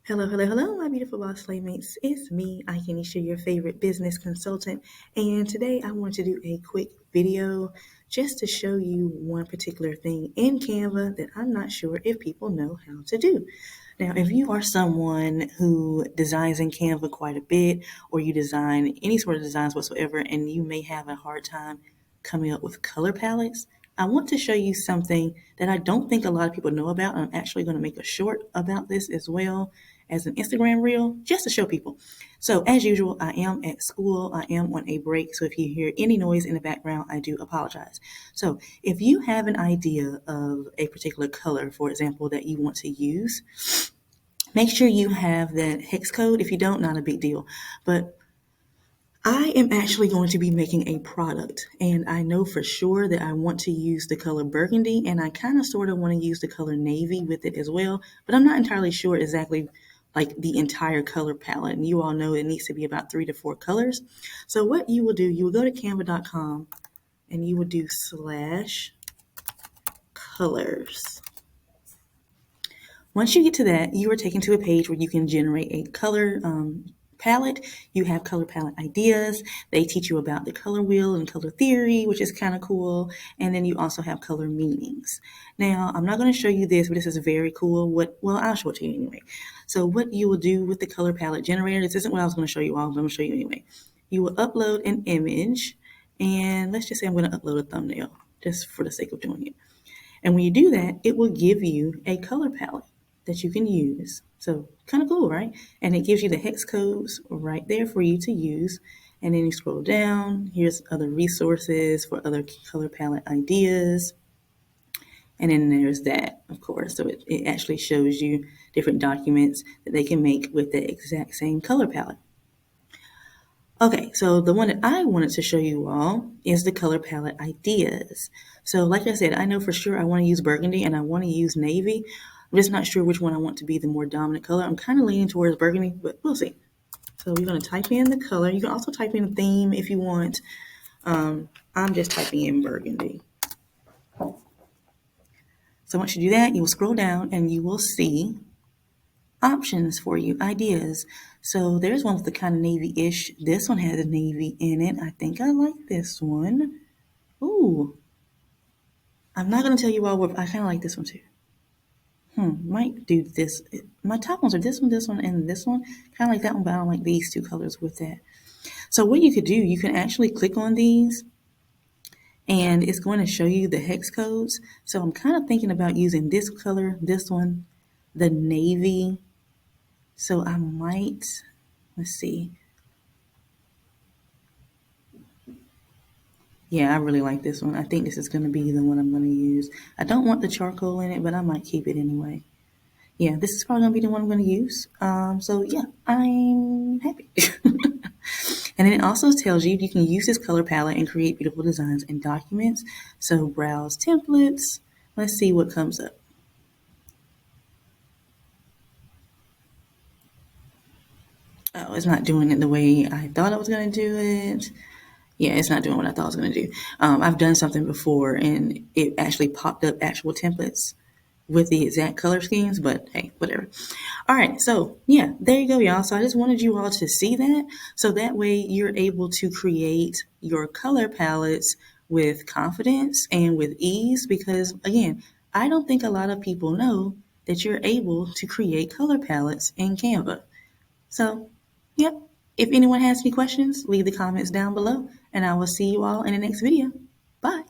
Hello, hello, hello, my beautiful boss playmates. It's me, Aisha, your favorite business consultant. And today I want to do a quick video just to show you one particular thing in Canva that I'm not sure if people know how to do. Now, if you are someone who designs in Canva quite a bit, or you design any sort of designs whatsoever, and you may have a hard time coming up with color palettes, I want to show you something that I don't think a lot of people know about. I'm actually going to make a short about this as well as an Instagram reel just to show people. So as usual, I am at school. I am on a break. So if you hear any noise in the background, I do apologize. So if you have an idea of a particular color, for example, that you want to use, make sure you have that hex code. If you don't, not a big deal. But I am actually going to be making a product, and I know for sure that I want to use the color burgundy, and I kind of sort of want to use the color navy with it as well, but I'm not entirely sure exactly like the entire color palette. And you all know it needs to be about 3 to 4 colors. So what you will do, you will go to canva.com and you will do /colors. Once you get to that, you are taken to a page where you can generate a color palette. You have color palette ideas. They teach you about the color wheel and color theory, which is kind of cool. And then you also have color meanings. Now, I'm not going to show you this, but this is very cool. I'll show it to you anyway. So what you will do with the color palette generator, this isn't what I was going to show you all, but I'm going to show you anyway. You will upload an image, and let's just say I'm going to upload a thumbnail just for the sake of doing it. And when you do that, it will give you a color palette that you can use. So kind of cool, right? And it gives you the hex codes right there for you to use. And then you scroll down, here's other resources for other color palette ideas. And then there's that, of course. So it actually shows you different documents that they can make with the exact same color palette. Okay, so the one that I wanted to show you all is the color palette ideas. So like I said, I know for sure I want to use burgundy and I want to use navy. I'm just not sure which one I want to be the more dominant color. I'm kind of leaning towards burgundy, but we'll see. So we're going to type in the color. You can also type in a theme if you want. I'm just typing in burgundy. So once you do that, you will scroll down and you will see options for you, ideas. So there's one with the kind of navy-ish. This one has a navy in it. I think I like this one. Ooh. I'm not going to tell you all what, I kind of like this one too. Might do this. My top ones are this one, and this one. Kind of like that one, but I don't like these two colors with that. So what you could do, you can actually click on these and it's going to show you the hex codes. So I'm kind of thinking about using this color, this one, the navy. So I might, let's see. Yeah, I really like this one. I think this is going to be the one I'm going to use. I don't want the charcoal in it, but I might keep it anyway. Yeah, this is probably going to be the one I'm going to use. So yeah, I'm happy. And then it also tells you you can use this color palette and create beautiful designs and documents. So browse templates. Let's see what comes up. Oh, it's not doing it the way I thought I was going to do it. Yeah, it's not doing what I thought I was going to do. I've done something before and it actually popped up actual templates with the exact color schemes, but hey, whatever. All right, so yeah, there you go, y'all. So I just wanted you all to see that, so that way you're able to create your color palettes with confidence and with ease, because again, I don't think a lot of people know that you're able to create color palettes in Canva. So, yep, if anyone has any questions, leave the comments down below, and I will see you all in the next video. Bye.